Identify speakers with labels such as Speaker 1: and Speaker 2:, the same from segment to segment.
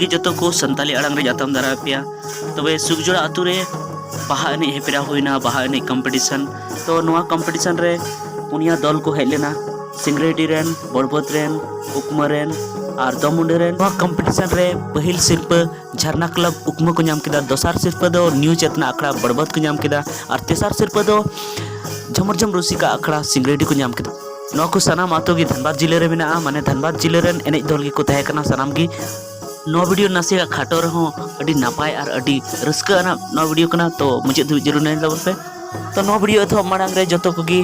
Speaker 1: ᱜᱮ ᱡᱚᱛᱚ ᱠᱚ ᱥᱟᱱᱛᱟᱞᱤ ᱟᱲᱟᱝ ᱨᱮ ᱟᱛᱟᱢ ᱫᱟᱨᱟ ᱯᱮᱭᱟ ᱛᱚᱵᱮ ᱥᱩᱠᱡᱚᱲᱟ ᱟᱛᱳ ᱨᱮ ᱵᱟᱦᱟ ᱮᱱᱮᱡ ᱦᱮᱯᱨᱟᱣ ᱦᱩᱭᱱᱟ ᱵᱟᱦᱟ ᱮᱱᱮᱡ ᱠᱚᱢᱯᱤᱴᱤᱥᱚᱱ ᱛᱚ ᱱᱚᱣᱟ ᱠᱚᱢᱯᱤᱴᱤᱥᱚᱱ ᱨᱮ पुनिया दल को हेज लेना सिंगरेडी रेन बड़बद रेन उकमा रेन और दमुंडे रेन कॉम्पिटिशन रे पहिल सिरप झरना क्लब उकमा को नाम किदा दोसार सिरप दो न्यू चेतना अखड़ा बड़बद को नाम किदा और तेसार सिरप दो झमरझम रुसिका अखड़ा सिंगरेडी को नाम किदा नौ को सनाम आतो की धनबाद जिले रे मेना माने धनबाद जिले रेन एनेज दल की को तहे कना सनाम की नो वीडियो नासिया खाटो रहो अडी नापाय और अडी रस्का ना नो वीडियो कना तो मुझे जरूर नहीं लबर पे तो नो वीडियो तो मांग रे जतो को की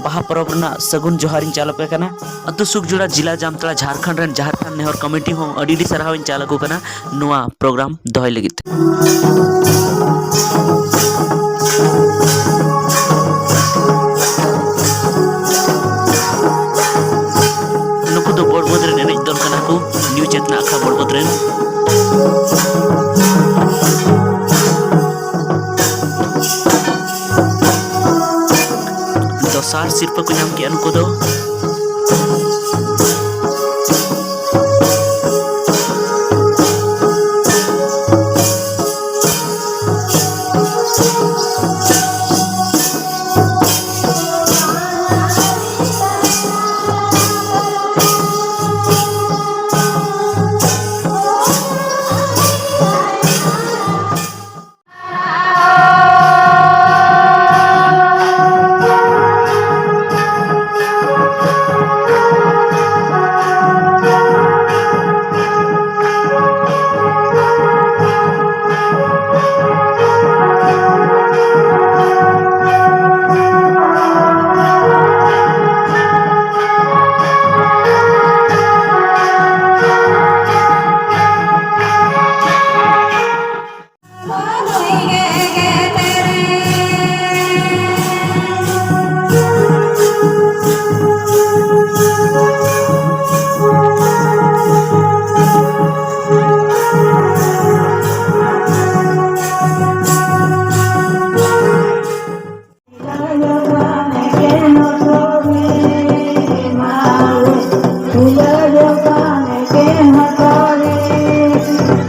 Speaker 1: बाहा परब रना सगुन जोहारिन चालपे कना अतु सुखजुड़ा जिला जामतला झारखंड रेन जहार थान नेहर कमिटी हो अडी सराहविन चालको कना नोआ प्रोग्राम दोहय लगित नुकु दो बड़बद रेन एनेज दल कना को न्यू चेतना अखा बड़बद रेन दोसार सिरप को नाम किया नुको दो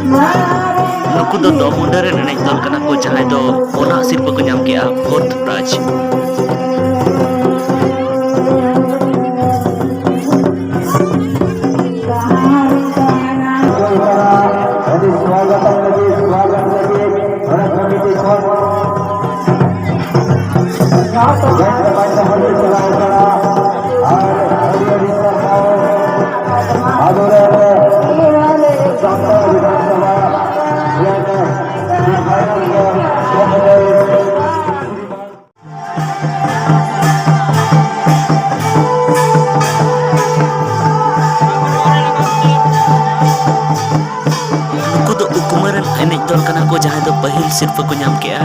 Speaker 1: नुकु दो दमुंडे रेन एनेज दल कना को जहां दो ओना सिरप को नाम किया फोर्थ प्राइज एनेज दल कना को जहां दो पहिल सिरप को नाम किया